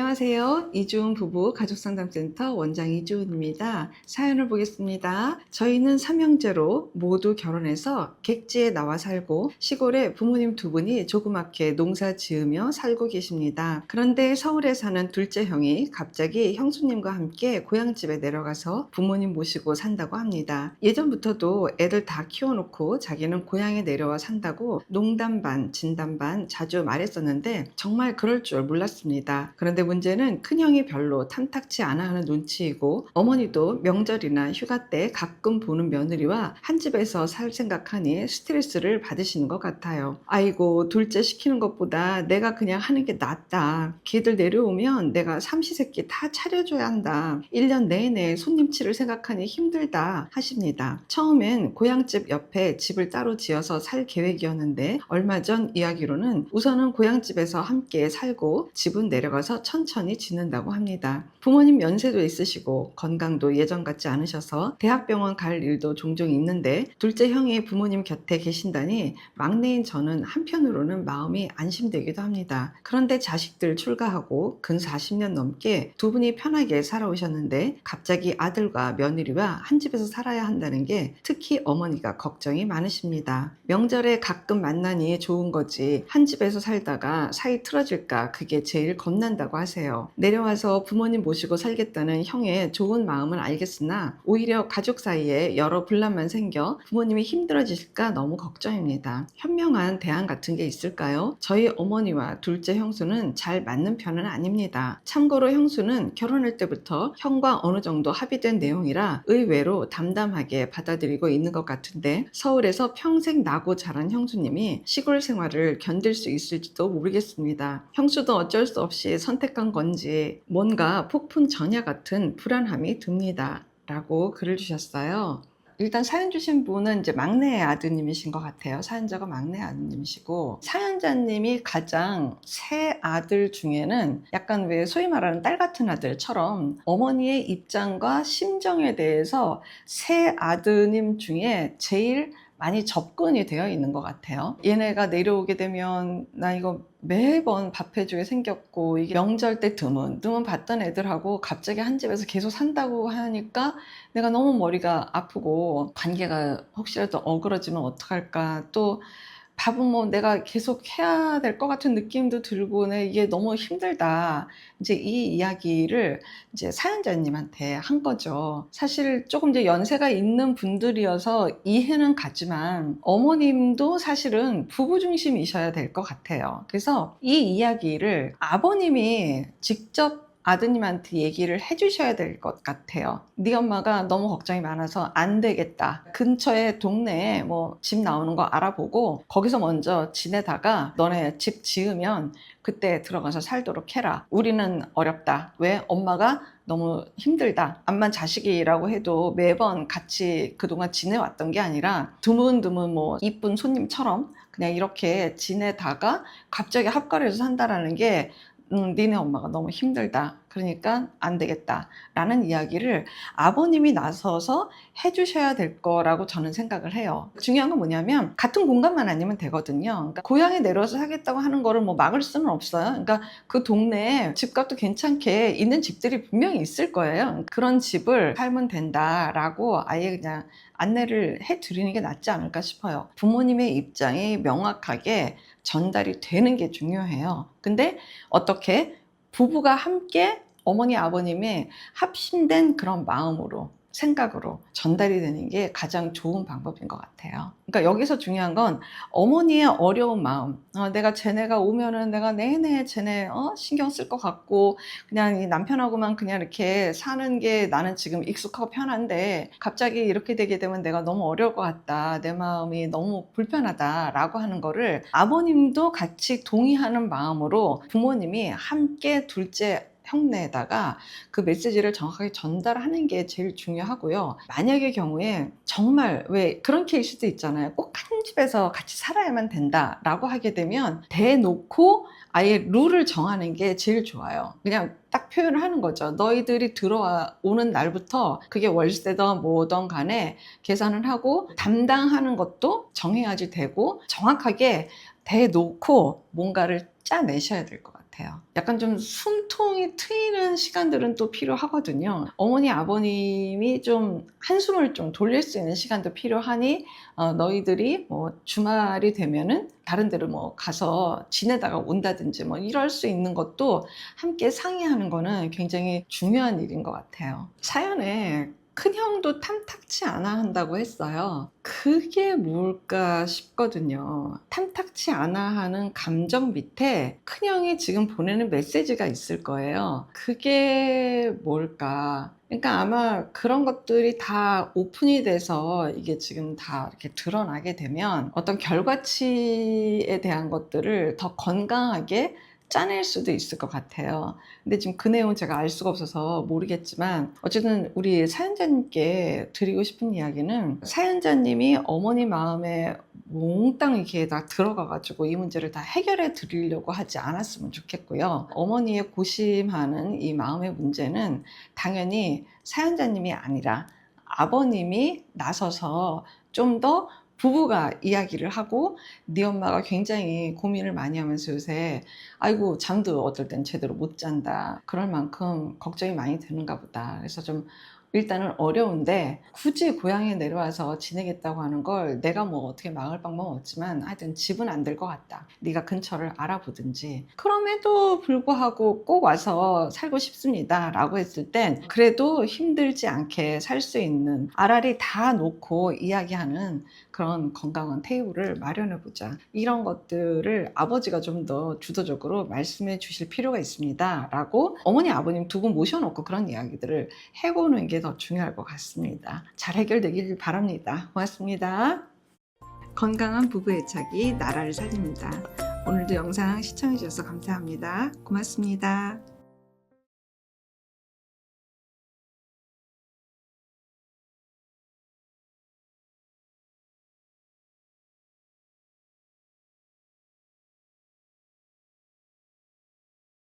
안녕하세요. 이주은 부부 가족상담센터 원장 이주은입니다. 사연을 보겠습니다. 저희는 삼형제로 모두 결혼해서 객지에 나와 살고 시골에 부모님 두 분이 조그맣게 농사 지으며 살고 계십니다. 그런데 서울에 사는 둘째 형이 갑자기 형수님과 함께 고향집에 내려가서 부모님 모시고 산다고 합니다. 예전부터도 애들 다 키워놓고 자기는 고향에 내려와 산다고 농담 반 진담 반 자주 말했었는데 정말 그럴 줄 몰랐습니다. 그런데 문제는 큰형이 별로 탐탁치 않아 하는 눈치이고 어머니도 명절이나 휴가 때 가끔 보는 며느리와 한 집에서 살 생각하니 스트레스를 받으시는 것 같아요. 아이고, 둘째 시키는 것보다 내가 그냥 하는 게 낫다. 걔들 내려오면 내가 삼시세끼 다 차려줘야 한다. 1년 내내 손님치를 생각하니 힘들다 하십니다. 처음엔 고향집 옆에 집을 따로 지어서 살 계획이었는데 얼마 전 이야기로는 우선은 고향집에서 함께 살고 집은 내려가서 천천히 지는다고 합니다. 부모님 연세도 있으시고 건강도 예전 같지 않으셔서 대학병원 갈 일도 종종 있는데 둘째 형이 부모님 곁에 계신다니 막내인 저는 한편으로는 마음이 안심되기도 합니다. 그런데 자식들 출가하고 근 40년 넘게 두 분이 편하게 살아오셨는데 갑자기 아들과 며느리와 한 집에서 살아야 한다는 게 특히 어머니가 걱정이 많으십니다. 명절에 가끔 만나니 좋은 거지 한 집에서 살다가 사이 틀어질까 그게 제일 겁난다고 하세요. 내려와서 부모님 모시고 살겠다는 형의 좋은 마음은 알겠으나 오히려 가족 사이에 여러 분란만 생겨 부모님이 힘들어지실까 너무 걱정입니다. 현명한 대안 같은 게 있을까요? 저희 어머니와 둘째 형수는 잘 맞는 편은 아닙니다. 참고로 형수는 결혼할 때부터 형과 어느 정도 합의된 내용이라 의외로 담담하게 받아들이고 있는 것 같은데 서울에서 평생 나고 자란 형수님이 시골 생활을 견딜 수 있을지도 모르겠습니다. 형수도 어쩔 수 없이 선택한 건지 뭔가 폭풍 전야 같은 불안함이 듭니다. 라고 글을 주셨어요. 일단 사연 주신 분은 이제 막내 아드님이신 것 같아요. 사연자가 막내 아드님이시고 사연자님이 가장 세 아들 중에는 약간 왜 소위 말하는 딸 같은 아들처럼 어머니의 입장과 심정에 대해서 세 아드님 중에 제일 많이 접근이 되어 있는 것 같아요. 얘네가 내려오게 되면 나 이거 매번 밥 해주게 생겼고 이게 명절 때 드문 봤던 애들하고 갑자기 한 집에서 계속 산다고 하니까 내가 너무 머리가 아프고 관계가 혹시라도 어그러지면 어떡할까, 또 밥은 뭐 내가 계속 해야 될 것 같은 느낌도 들고 이게 너무 힘들다. 이제 이 이야기를 이제 사연자님한테 한 거죠. 사실 조금 이제 연세가 있는 분들이어서 이해는 가지만 어머님도 사실은 부부 중심이셔야 될 것 같아요. 그래서 이 이야기를 아버님이 직접 아드님한테 얘기를 해주셔야 될 것 같아요. 네 엄마가 너무 걱정이 많아서 안 되겠다. 근처에 동네에 뭐 집 나오는 거 알아보고 거기서 먼저 지내다가 너네 집 지으면 그때 들어가서 살도록 해라. 우리는 어렵다. 왜? 엄마가 너무 힘들다. 암만 자식이라고 해도 매번 같이 그동안 지내왔던 게 아니라 드문드문 뭐 이쁜 손님처럼 그냥 이렇게 지내다가 갑자기 합가해서 산다라는 게 니네 엄마가 너무 힘들다. 그러니까 안 되겠다. 라는 이야기를 아버님이 나서서 해주셔야 될 거라고 저는 생각을 해요. 중요한 건 뭐냐면 같은 공간만 아니면 되거든요. 그러니까 고향에 내려와서 사겠다고 하는 거를 뭐 막을 수는 없어요. 그러니까 그 동네에 집값도 괜찮게 있는 집들이 분명히 있을 거예요. 그런 집을 살면 된다라고 아예 그냥 안내를 해드리는 게 낫지 않을까 싶어요. 부모님의 입장이 명확하게 전달이 되는 게 중요해요. 근데 어떻게 부부가 함께 어머니 아버님의 합심된 그런 마음으로 생각으로 전달이 되는 게 가장 좋은 방법인 것 같아요. 그러니까 여기서 중요한 건 어머니의 어려운 마음. 내가 쟤네가 오면은 내가 내내 쟤네 신경 쓸 것 같고 그냥 이 남편하고만 그냥 이렇게 사는 게 나는 지금 익숙하고 편한데 갑자기 이렇게 되게 되면 내가 너무 어려울 것 같다. 내 마음이 너무 불편하다 라고 하는 거를 아버님도 같이 동의하는 마음으로 부모님이 함께 둘째 형네에다가 그 메시지를 정확하게 전달하는 게 제일 중요하고요. 만약의 경우에 정말 왜 그런 케이스도 있잖아요. 꼭 한 집에서 같이 살아야만 된다라고 하게 되면 대놓고 아예 룰을 정하는 게 제일 좋아요. 그냥 딱 표현을 하는 거죠. 너희들이 들어오는 날부터 그게 월세든 뭐든 간에 계산을 하고 담당하는 것도 정해야지 되고 정확하게 대놓고 뭔가를 짜내셔야 될 것 같아요. 약간 좀 숨통이 트이는 시간들은 또 필요하거든요. 어머니, 아버님이 좀 한숨을 좀 돌릴 수 있는 시간도 필요하니 너희들이 뭐 주말이 되면은 다른 데로 뭐 가서 지내다가 온다든지 뭐 이럴 수 있는 것도 함께 상의하는 거는 굉장히 중요한 일인 것 같아요. 사연에 큰형도 탐탁치 않아 한다고 했어요. 그게 뭘까 싶거든요. 탐탁치 않아 하는 감정 밑에 큰형이 지금 보내는 메시지가 있을 거예요. 그게 뭘까? 그러니까 아마 그런 것들이 다 오픈이 돼서 이게 지금 다 이렇게 드러나게 되면 어떤 결과치에 대한 것들을 더 건강하게 짜낼 수도 있을 것 같아요. 근데 지금 그 내용 제가 알 수가 없어서 모르겠지만 어쨌든 우리 사연자님께 드리고 싶은 이야기는 사연자님이 어머니 마음에 몽땅 이렇게 다 들어가가지고 이 문제를 다 해결해 드리려고 하지 않았으면 좋겠고요. 어머니의 고심하는 이 마음의 문제는 당연히 사연자님이 아니라 아버님이 나서서 좀 더 부부가 이야기를 하고 네 엄마가 굉장히 고민을 많이 하면서 요새 아이고 잠도 어떨 땐 제대로 못 잔다 그럴 만큼 걱정이 많이 되는가 보다. 그래서 좀 일단은 어려운데 굳이 고향에 내려와서 지내겠다고 하는 걸 내가 뭐 어떻게 막을 방법은 없지만 하여튼 집은 안 될 것 같다. 네가 근처를 알아보든지. 그럼에도 불구하고 꼭 와서 살고 싶습니다 라고 했을 땐 그래도 힘들지 않게 살 수 있는 알알이 다 놓고 이야기하는 그런 건강한 테이블을 마련해 보자. 이런 것들을 아버지가 좀 더 주도적으로 말씀해 주실 필요가 있습니다 라고 어머니 아버님 두 분 모셔놓고 그런 이야기들을 해보는 게 더 중요할 것 같습니다. 잘 해결되길 바랍니다. 고맙습니다. 건강한 부부 애착이 나라를 살립니다. 오늘도 영상 시청해 주셔서 감사합니다. 고맙습니다.